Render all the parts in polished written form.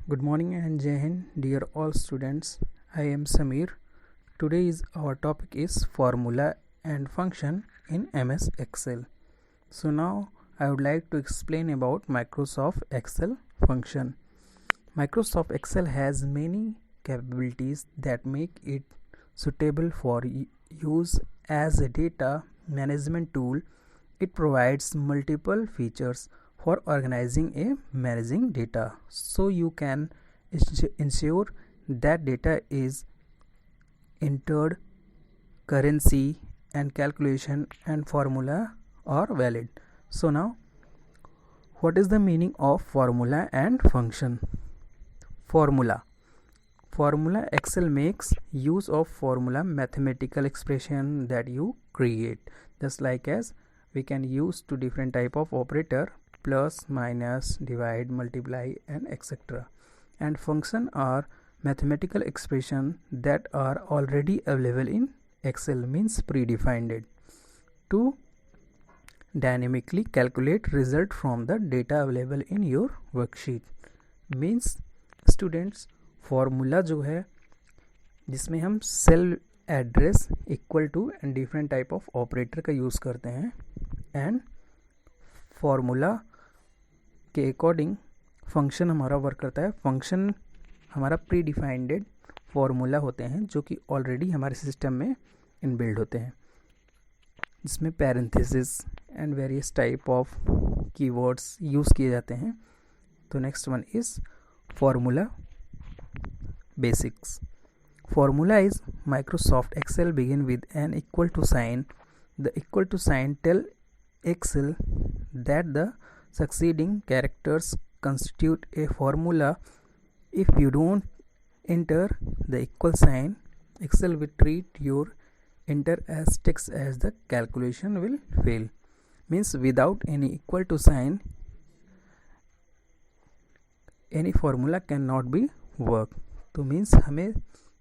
Good morning and Jai Hind, dear all students. I am Samir. Today is our topic is formula and function in MS Excel. So now I would like to explain about Microsoft Excel function. Microsoft Excel has many capabilities that make it suitable for use as a data management tool. It provides multiple features for organizing a managing data, so you can ensure that data is entered, currency and calculation and formula are valid. So now, what is the meaning of formula and function? Formula Excel makes use of formula mathematical expression that you create, just like as we can use two different type of operator: plus, minus, divide, multiply and etc. And function are mathematical expression that are already available in Excel, means predefined to dynamically calculate result from the data available in your worksheet. Means students, formula जो है जिसमें हम cell address equal to and different type of operator का use करते हैं, and formula के according function हमारा work करता है. फंक्शन हमारा प्री डिफाइंड फॉर्मूला होते हैं जो कि ऑलरेडी हमारे सिस्टम में इनबिल्ड होते हैं, जिसमें parenthesis and various type of keywords use किए जाते हैं. तो next one is formula basics. Formula is Microsoft Excel begin with an equal to sign. The equal to sign tell Excel that the succeeding characters constitute a formula. If you don't enter the equal sign, Excel will treat your enter as text as the calculation will fail. Means without any equal to sign, any formula can not be work. तो means हमें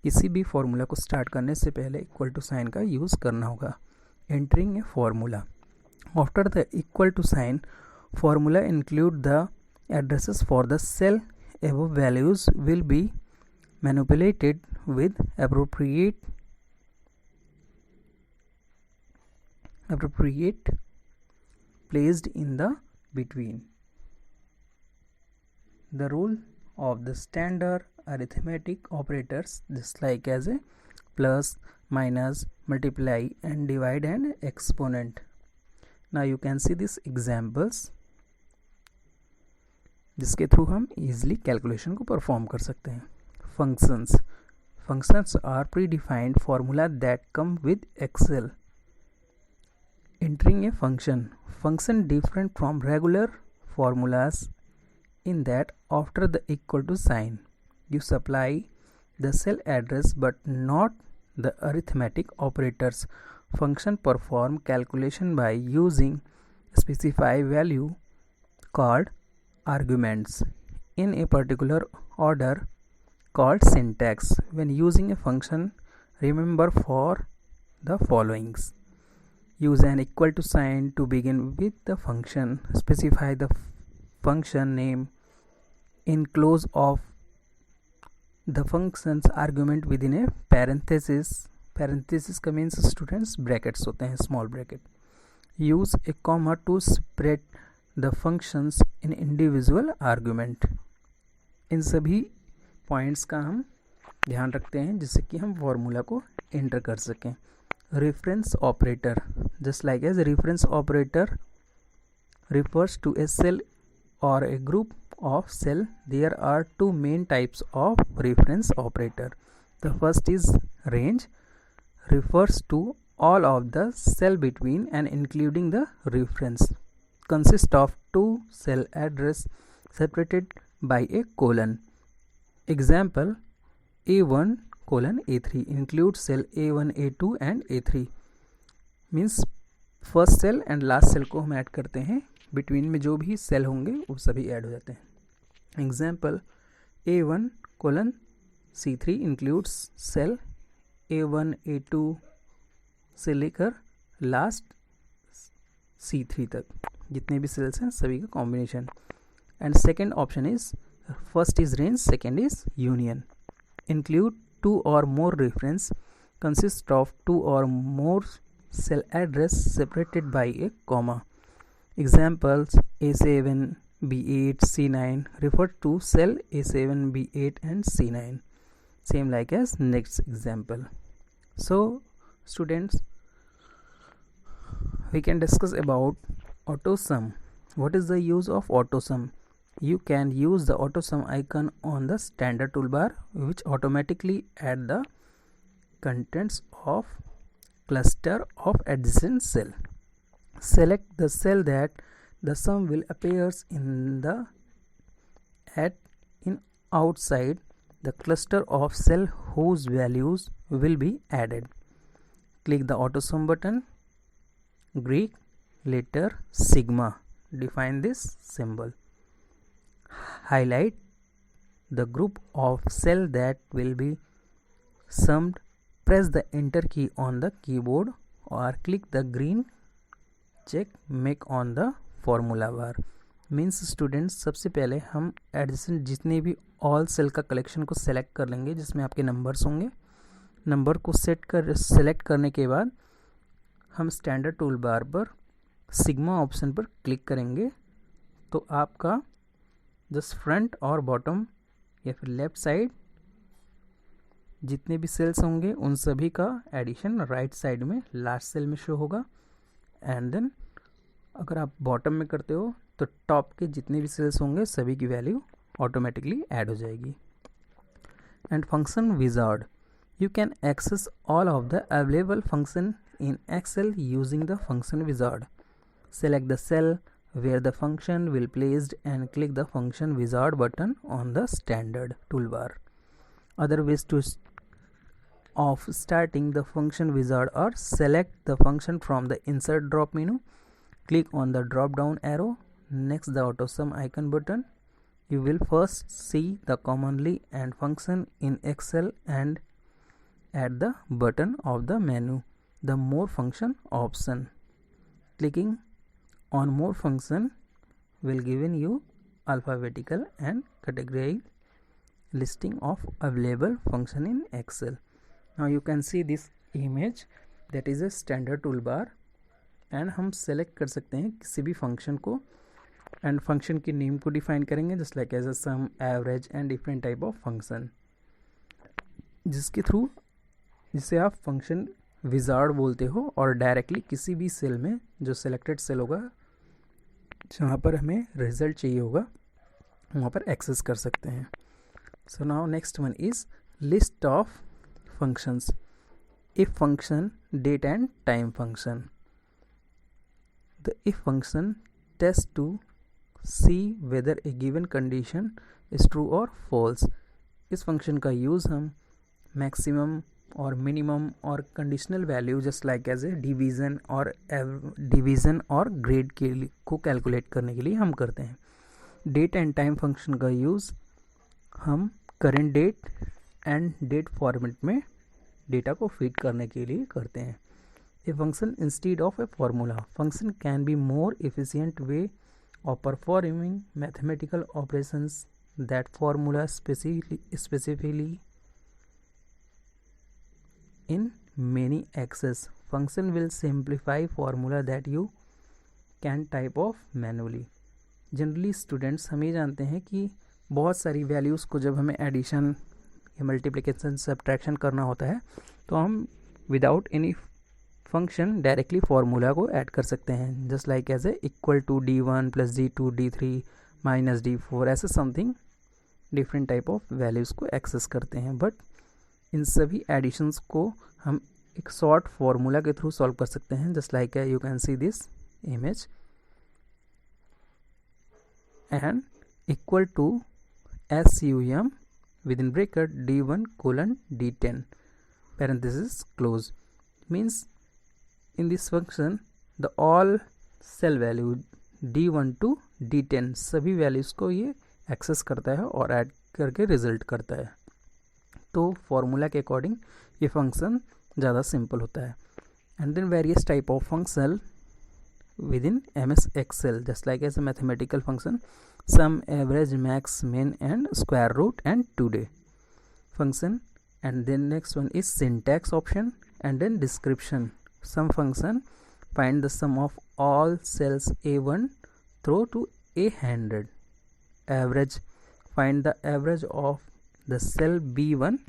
किसी भी formula को start करने से पहले equal to sign का use करना होगा. Entering a formula. After the equal to sign, formula include the addresses for the cell. above values will be manipulated with appropriate placed in the between. The role of the standard arithmetic operators, just like as a plus, minus, multiply and divide and exponent. Now you can see these examples जिसके through हम easily calculation को perform कर सकते हैं. Functions are predefined formula that come with Excel. Entering a function different from regular formulas in that after the equal to sign, you supply the cell address but not the arithmetic operators. Function perform calculation by using specified value called arguments in a particular order called syntax. When using a function, remember for the followings: use an equal to sign to begin with the function, specify the function name in close of the function's argument within a parenthesis का means students brackets होते हैं, small bracket. Use a comma to spread the functions in individual argument. इन सभी points का हम ध्यान रखते हैं जिससे कि हम फॉर्मूला को एंटर कर सकें. Reference operator, just like as reference operator refers to a cell or a group of cell. There are two main types of reference operator. The first is range, refers to all of the cell between and including the reference. Consists of two cell address separated by a colon. Example: A1 colon A3 includes cell A1, A2 and A3. Means first cell and last cell को हम add करते हैं, between में जो भी cell होंगे वो सभी ऐड हो जाते हैं. Example: A1 colon C3 includes cell A1, A2 से लेकर लास्ट C3 तक जितने भी सेल्स हैं सभी का combination. And second option is First is range, second is union. Include two or more reference consists of two or more cell address separated by a comma. Examples: A7, B8, C9 refer to cell A7, B8 and C9. Same like as next example. So students, we can discuss about AutoSum. What is the use of AutoSum? You can use the AutoSum icon on the standard toolbar, which automatically add the contents of cluster of adjacent cell. Select the cell that the sum will appears in the in outside the cluster of cell whose values will be added. Click the AutoSum button. Greek letter sigma. Define this symbol. Highlight the group of cell that will be summed. Press the enter key on the keyboard or click the green check make on the formula bar. Means students, सबसे पहले हम addition जितने भी all cell का collection को select कर लेंगे जिसमें आपके नंबर्स होंगे. नंबर को सेलेक्ट करने के बाद हम स्टैंडर्ड टूल बार पर सिग्मा ऑप्शन पर क्लिक करेंगे तो आपका जस्ट फ्रंट और बॉटम या फिर लेफ्ट साइड जितने भी सेल्स होंगे उन सभी का एडिशन राइट साइड में लास्ट सेल में शो होगा. एंड देन अगर आप बॉटम में करते हो तो टॉप के जितने भी सेल्स होंगे सभी की वैल्यू ऑटोमेटिकली ऐड हो जाएगी. And function wizard, you can access all of the available function in Excel using the function wizard. Select the cell where the function will placed and click the function wizard button on the standard toolbar. Other ways of starting the function wizard are: select the function from the insert drop menu, click on the drop down arrow next the AutoSum icon button. You will first see the commonly and function in Excel and at the bottom of the menu the more function option. Clicking on more function will given you alphabetical and category listing of available function in Excel. Now you can see this image that is a standard toolbar and हम select कर सकते हैं किसी भी function को and function की name को define करेंगे just like as a sum, average and different type of function, जिसके थ्रू जिसे आप function wizard बोलते हो और डायरेक्टली किसी भी सेल में जो सेलेक्टेड सेल होगा जहाँ पर हमें रिजल्ट चाहिए होगा वहाँ पर एक्सेस कर सकते हैं. So now next one is list of functions. If function, date and time function. The if function test to see whether a given condition is true और फॉल्स. इस फंक्शन का यूज़ हम मैक्सिमम और minimum और conditional value just like as a division और grade के लिए को कैलकुलेट करने के लिए हम करते हैं. डेट एंड टाइम फंक्शन का यूज़ हम current date and date format में डेटा को फीड करने के लिए करते हैं. A function instead of a formula. Function can be more efficient way of performing mathematical operations that formula specifically in many access. Function will simplify formula that you can type of manually. Generally students हम ये जानते हैं कि बहुत सारी values को जब हमें एडिशन या मल्टीप्लिकेशन सब्ट्रैक्शन करना होता है तो हम without any function directly formula को ऐड कर सकते हैं just like as a equal to D1 + D2 D3 - D4 ऐसे something different type of values को एक्सेस करते हैं. बट इन सभी एडिशंस को हम एक शॉर्ट फार्मूला के थ्रू सॉल्व कर सकते हैं just like you can see this image and equal to SUM within bracket D1 / D10 parenthesis close. Means in this function the all cell value D1 to D10 सभी values को ये access करता है और add करके result करता है. तो फॉर्मूला के अकॉर्डिंग ये फंक्शन ज़्यादा सिंपल होता है. And then various type of function within MS Excel, just like as a mathematical function, sum, average, max, min, and square root, and today function. And then next one is syntax option, and then description. Sum function, find the sum of all cells A1 through to A100. Average, find the average of the cell B1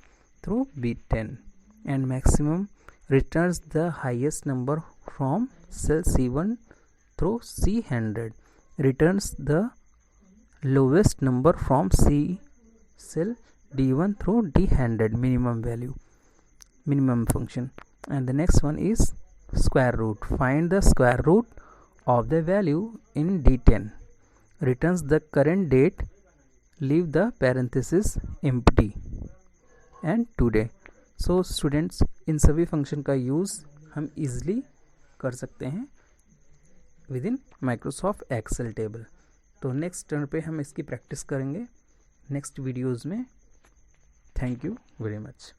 through B10. And maximum, returns the highest number from cell C1 through C100, returns the lowest number from cell D1 through D100, minimum value, minimum function. And the next one is square root, find the square root of the value in D10, returns the current date, leave the parenthesis empty, and today. So students, इन सभी function का use हम easily कर सकते हैं within Microsoft Excel table. तो next turn पे हम इसकी प्रैक्टिस करेंगे नेक्स्ट वीडियोज़ में। Thank you very much.